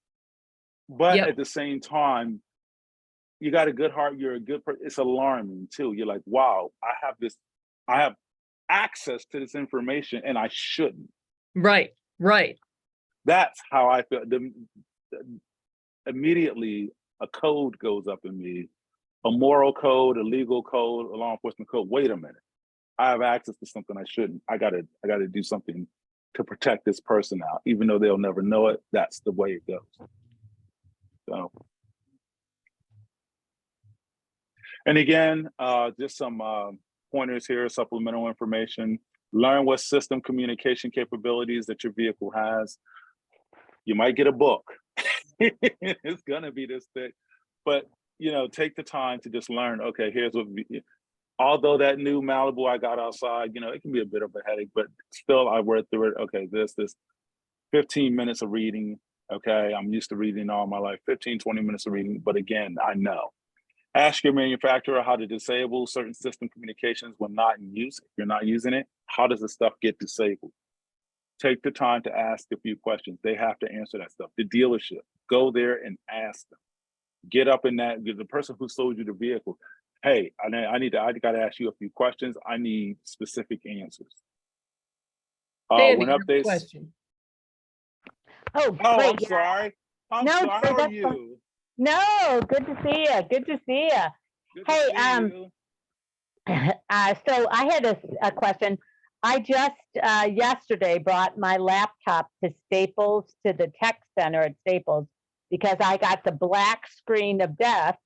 But Yep. at the same time, you got a good heart, you're a good person. It's alarming too. You're like, wow, I have access to this information and I shouldn't. Right. That's how I feel. Immediately a code goes up in me, a moral code, a legal code, a law enforcement code. Wait a minute. I have access to something I shouldn't. I gotta do something to protect this person out, even though they'll never know it. That's the way it goes. So, and again, just some pointers here, supplemental information. Learn what system communication capabilities that your vehicle has. You might get a book. It's gonna be this thick, but take the time to just learn. Okay, here's what Although that new Malibu I got outside, it can be a bit of a headache, but still I worked through it. Okay, this 15 minutes of reading. Okay, I'm used to reading all my life, 15, 20 minutes of reading. But again, I know. Ask your manufacturer how to disable certain system communications when not in use. If you're not using it, how does the stuff get disabled? Take the time to ask a few questions. They have to answer that stuff. The dealership, go there and ask them. Get up in that, the person who sold you the vehicle. Hey, I got to ask you a few questions. I need specific answers. Sandy, When your updates. question. Oh, Oh, great. I'm Yeah. sorry. I'm No, sorry. How are that's fine. you? No, good to see you. Good to see you. Good Hey, to see you. So I had a question. I just yesterday brought my laptop to Staples, to the tech center at Staples, because I got the black screen of death.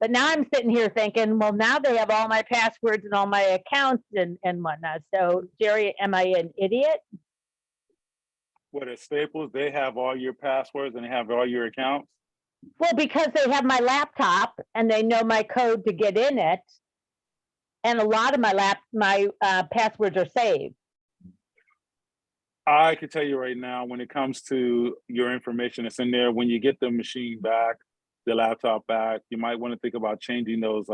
But now I'm sitting here thinking, well, now they have all my passwords and all my accounts and whatnot. So Jerry, am I an idiot? What, at Staples, they have all your passwords and they have all your accounts? Well, because they have my laptop and they know my code to get in it. And a lot of my passwords are saved. I can tell you right now, when it comes to your information that's in there, when you get the machine back, the laptop back, you might want to think about changing those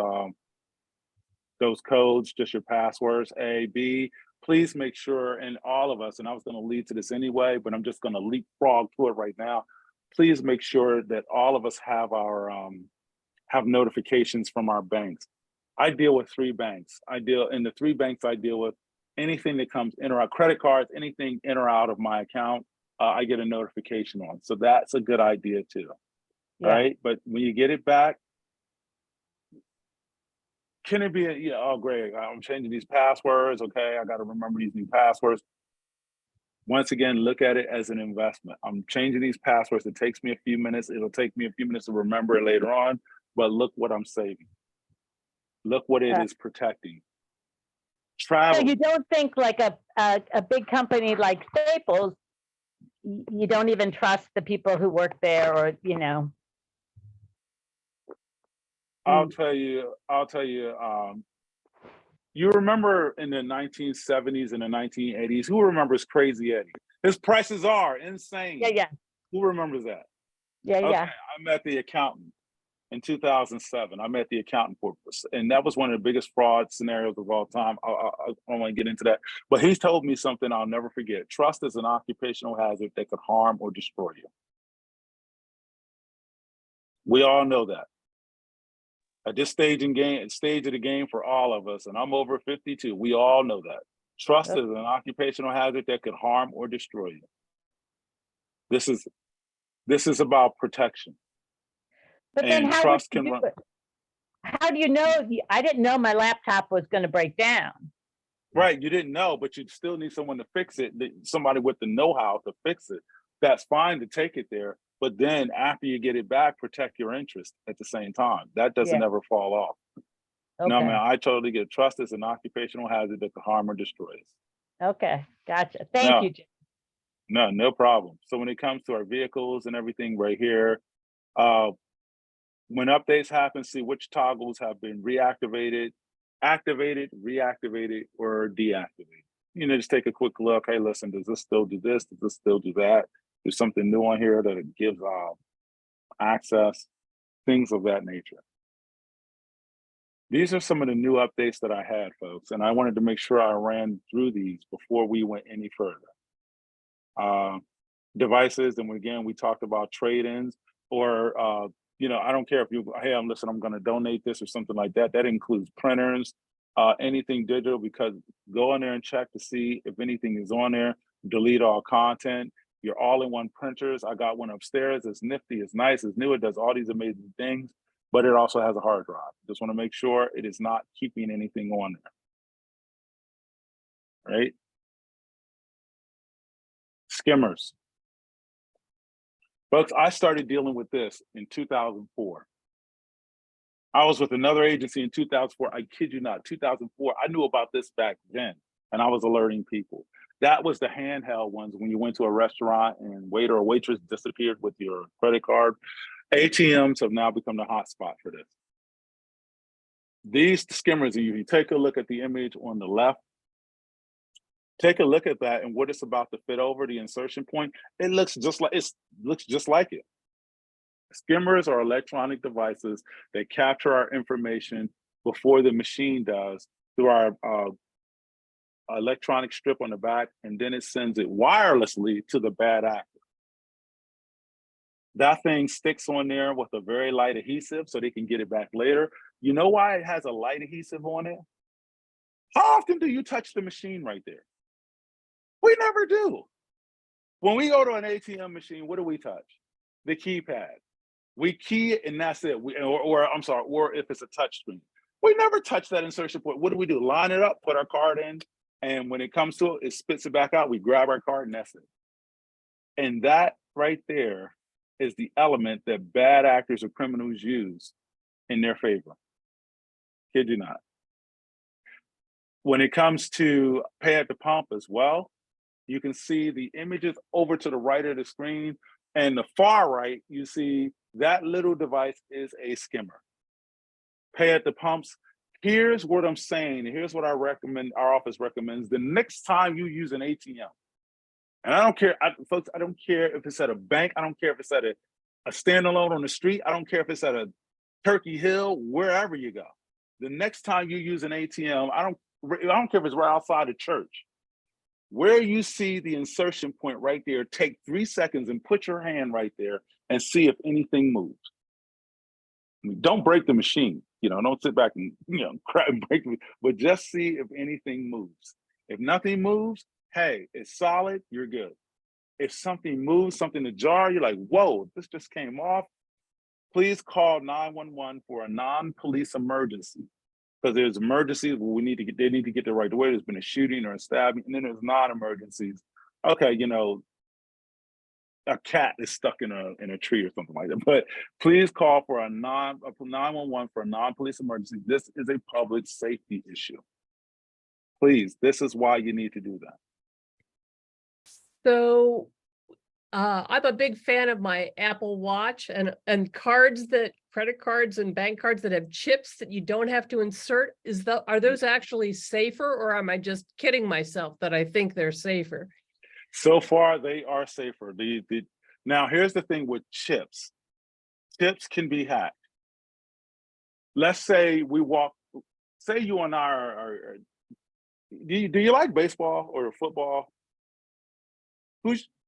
codes, just your passwords. A, B, please make sure, and all of us, and I was going to lead to this anyway, but I'm just going to leapfrog to it right now. Please make sure that all of us have our have notifications from our banks. I deal with 3 banks. In the 3 banks I deal with, anything that comes in or out, credit cards, anything in or out of my account, I get a notification on. So that's a good idea too. Yeah. Right? But when you get it back, can it be oh great, I'm changing these passwords. Okay, I got to remember these new passwords. Once again, look at it as an investment. I'm changing these passwords. It takes me a few minutes. It'll take me a few minutes to remember it later on, but look what I'm saving. Look what it is protecting. Travel. So you don't think like a big company like Staples, you don't even trust the people who work there, or I'll tell you, you remember in the 1970s and the 1980s, who remembers Crazy Eddie? His prices are insane. Yeah. Who remembers that? Yeah. Okay, Yeah. I met the accountant in 2007. I met the accountant and that was one of the biggest fraud scenarios of all time. I don't want to get into that, but he told me something I'll never forget. Trust is an occupational hazard that could harm or destroy you. We all know that. At this stage of the game for all of us, and I'm over 52, we all know that. Trust is an occupational hazard that could harm or destroy you. This is about protection. But then And how trust would can you run. do it? How do you know? I didn't know my laptop was going to break down. Right, you didn't know, but you still need someone to fix it, somebody with the know-how to fix it. That's fine to take it there, but then after you get it back, protect your interest at the same time. That doesn't ever fall off. Okay. No, man, I totally get it. Trust is an occupational hazard that can harm or destroy us. Okay, gotcha. Thank you, Jim. No problem. So when it comes to our vehicles and everything right here, when updates happen, see which toggles have been reactivated, activated, reactivated, or deactivated. Just take a quick look. Hey, listen, does this still do this? Does this still do that? There's something new on here that it gives access, things of that nature. These are some of the new updates that I had, folks, and I wanted to make sure I ran through these before we went any further. Devices, and again, we talked about trade-ins, or I don't care if hey, I'm going to donate this or something like that. That includes printers, anything digital, because go in there and check to see if anything is on there. Delete all content. Your all-in-one printers. I got one upstairs. It's nifty. It's nice. It's new. It does all these amazing things, but it also has a hard drive. Just want to make sure it is not keeping anything on there. Right? Skimmers. Folks, I started dealing with this in 2004. I was with another agency in 2004. I kid you not, 2004. I knew about this back then, and I was alerting people. That was the handheld ones when you went to a restaurant and waiter or waitress disappeared with your credit card. ATMs have now become the hotspot for this. These skimmers, if you take a look at the image on the left, take a look at that and what it's about to fit over the insertion point. It looks just like it. Skimmers are electronic devices that capture our information before the machine does through our electronic strip on the back, and then it sends it wirelessly to the bad actor. That thing sticks on there with a very light adhesive so they can get it back later. You know why it has a light adhesive on it? How often do you touch the machine right there? We never do. When we go to an ATM machine, what do we touch? The keypad. We key it and that's it. Or if it's a touch screen. We never touch that insertion point. What do? Line it up, put our card in, and when it comes to it, it spits it back out. We grab our card and that's it. And that right there is the element that bad actors or criminals use in their favor. Kid you not. When it comes to pay at the pump as well, you can see the images over to the right of the screen, and the far right, you see that little device is a skimmer. Pay at the pumps. Here's what I'm saying. Here's what our office recommends. The next time you use an ATM, and I don't care, folks, I don't care if it's at a bank. I don't care if it's at a standalone on the street. I don't care if it's at a Turkey Hill, wherever you go. The next time you use an ATM, I don't care if it's right outside the church. Where you see the insertion point right there, take 3 seconds and put your hand right there and see if anything moves. I mean, don't break the machine, don't sit back and, cry and break it, but just see if anything moves. If nothing moves, hey, it's solid, you're good. If something moves, something ajar, you're like, whoa, this just came off. Please call 911 for a non-police emergency. Because there's emergencies where they need to get the right way. There's been a shooting or a stabbing, and then there's non-emergencies. Okay, a cat is stuck in a tree or something like that. But please call for a 911 for a non-police emergency. This is a public safety issue. Please, this is why you need to do that. So I'm a big fan of my Apple Watch and credit cards and bank cards that have chips that you don't have to insert. Are those actually safer, or am I just kidding myself that I think they're safer? So far, they are safer. Now, here's the thing with chips. Chips can be hacked. Let's say say you and I are do you like baseball or football?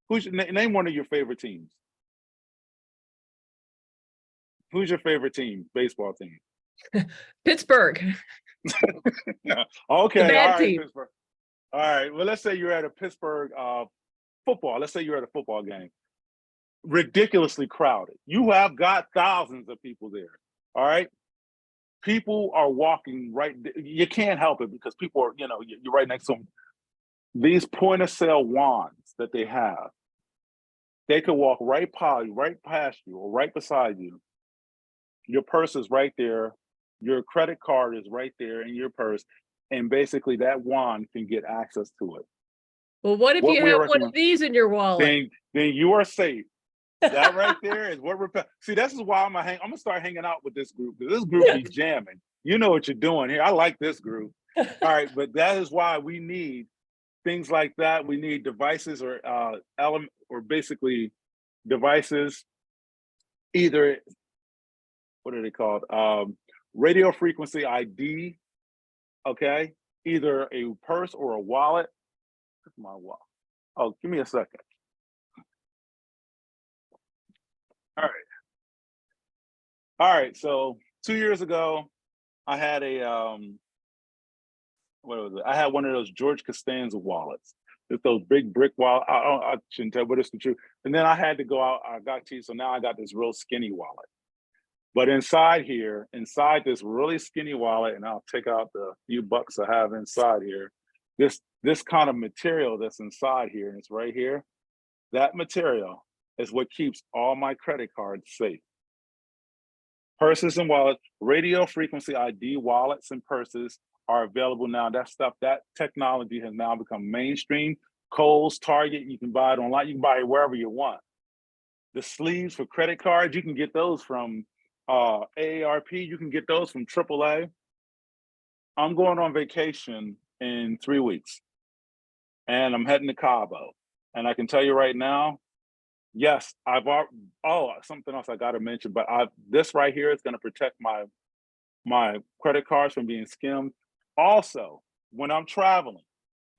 Name one of your favorite teams. Who's your favorite team, baseball team? Pittsburgh. Okay, The bad all right, team. Pittsburgh. All right, well, let's say you're at a Pittsburgh football. Let's say you're at a football game. Ridiculously crowded. You have got thousands of people there, all right? People are walking right, you can't help it because people are, you're right next to them. These point of sale wands that they have, they could walk right past you or right beside you. Your purse is right there. Your credit card is right there in your purse. And basically that wand can get access to it. Well, what if you have one of these in your wallet? Then you are safe. That right there is what see, this is why I'm gonna start hanging out with this group, because this group is jamming. You know what you're doing here. I like this group. All right, but that is why we need things like that. We need devices or basically devices, either, what are they called? Radio frequency ID, okay? Either a purse or a wallet. Where's my wallet? Oh, give me a second. All right, so 2 years ago, I had I had one of those George Costanza wallets. It's those big brick wallets. I shouldn't tell, but it's the truth. And then I had to go out, so now I got this real skinny wallet. But inside this really skinny wallet, and I'll take out the few bucks I have inside here, this kind of material that's inside here, and it's right here, that material is what keeps all my credit cards safe. Purses and wallets, radio frequency ID wallets and purses are available now. That technology has now become mainstream. Kohl's, Target, you can buy it online. You can buy it wherever you want. The sleeves for credit cards, you can get those from AARP. You can get those from AAA. I'm going on vacation in 3 weeks, and I'm heading to Cabo. And I can tell you right now, yes, something else I got to mention, but this right here is going to protect my credit cards from being skimmed. Also, when I'm traveling,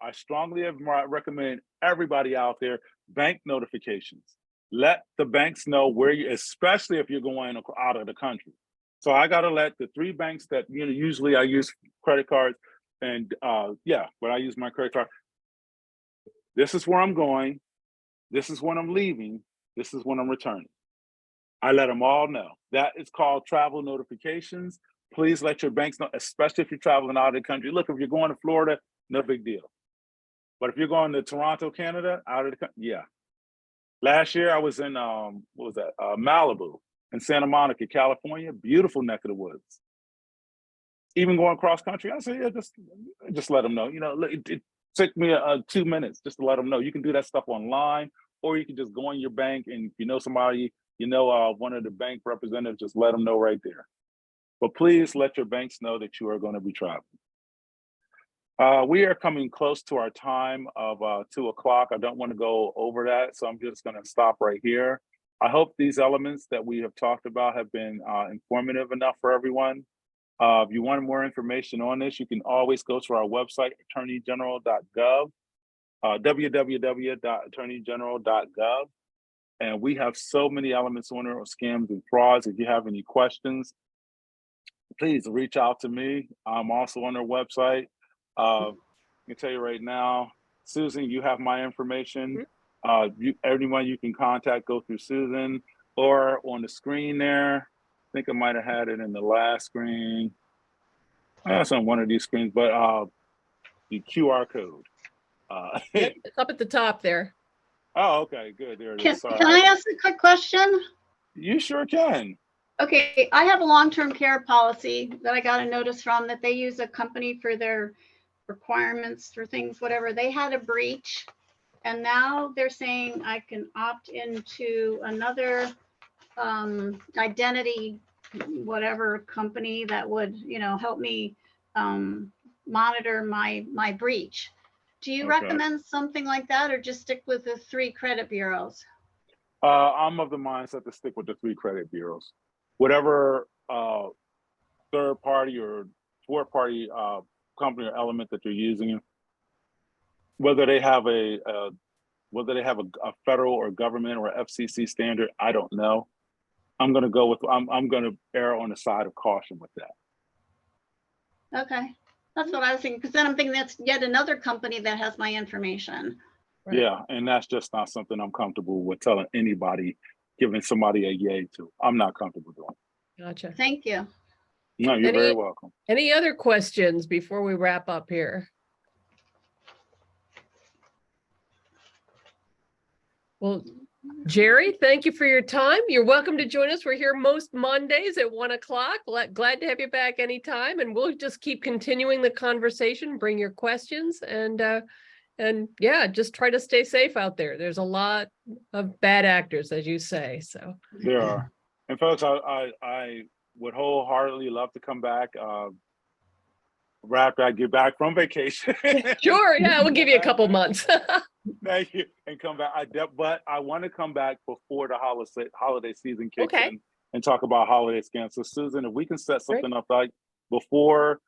I strongly recommend everybody out there bank notifications. Let the banks know where you, especially if you're going out of the country. So I got to let the 3 banks that usually I use credit cards, and when I use my credit card, this is where I'm going, this is when I'm leaving, this is when I'm returning. I let them all know. That is called travel notifications. Please let your banks know, especially if you're traveling out of the country. Look, if you're going to Florida, no big deal. But if you're going to Toronto, Canada, out of the country, yeah. Last year I was in Malibu and Santa Monica, California, beautiful neck of the woods. Even going cross country, I say, yeah, just let them know. It took me 2 minutes just to let them know. You can do that stuff online, or you can just go in your bank, and if you know somebody, one of the bank representatives, just let them know right there. But please let your banks know that you are going to be traveling. We are coming close to our time of 2 o'clock. I don't want to go over that, so I'm just going to stop right here. I hope these elements that we have talked about have been informative enough for everyone. If you want more information on this, you can always go to our website, attorneygeneral.gov, www.attorneygeneral.gov. And we have so many elements on there, scams and frauds. If you have any questions, please reach out to me. I'm also on their website. I can tell you right now, Susan, you have my information. Anyone you can contact, go through Susan, or on the screen there. I think I might have had it in the last screen. That's on one of these screens, but the QR code. Yep, it's up at the top there. Oh, okay, good. There it is. Sorry. Can I ask a quick question? You sure can. Okay, I have a long-term care policy that I got a notice from that they use a company for their requirements for things, whatever. They had a breach, and now they're saying I can opt into another identity, whatever company that would, help me monitor my breach. Do you recommend something like that, or just stick with the 3 credit bureaus? I'm of the mindset to stick with the 3 credit bureaus. Whatever third party or fourth party company or element that you're using, whether they have a federal or government or FCC standard, I don't know. I'm going to err on the side of caution with that. Okay, that's what I was thinking, because then I'm thinking that's yet another company that has my information. Right. Yeah, and that's just not something I'm comfortable with telling anybody, giving somebody a yay to. I'm not comfortable doing. Gotcha. Thank you. No, you're very welcome. Any other questions before we wrap up here? Well, Jerry, thank you for your time. You're welcome to join us. We're here most Mondays at 1 o'clock. Glad to have you back anytime, and we'll just keep continuing the conversation. Bring your questions, and yeah, just try to stay safe out there. There's a lot of bad actors, as you say. So there are, and folks, I would wholeheartedly love to come back. After I get back from vacation. Sure, yeah, we'll give you a couple months. Thank you, and come back. But I want to come back before the holiday season kicks in and talk about holiday scams. So Susan, if we can set something up like before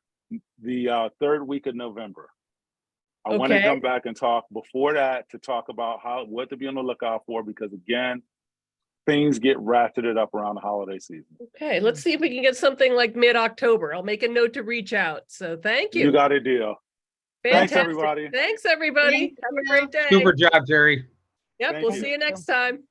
the 3rd week of November, I want to come back and talk before that to talk about what to be on the lookout for, because again, things get ratcheted up around the holiday season. Okay, let's see if we can get something like mid-October. I'll make a note to reach out. So thank you. You got a deal. Fantastic. Thanks, everybody. Thanks, everybody. Have a great day. Super job, Jerry. Yep, we'll see you next time.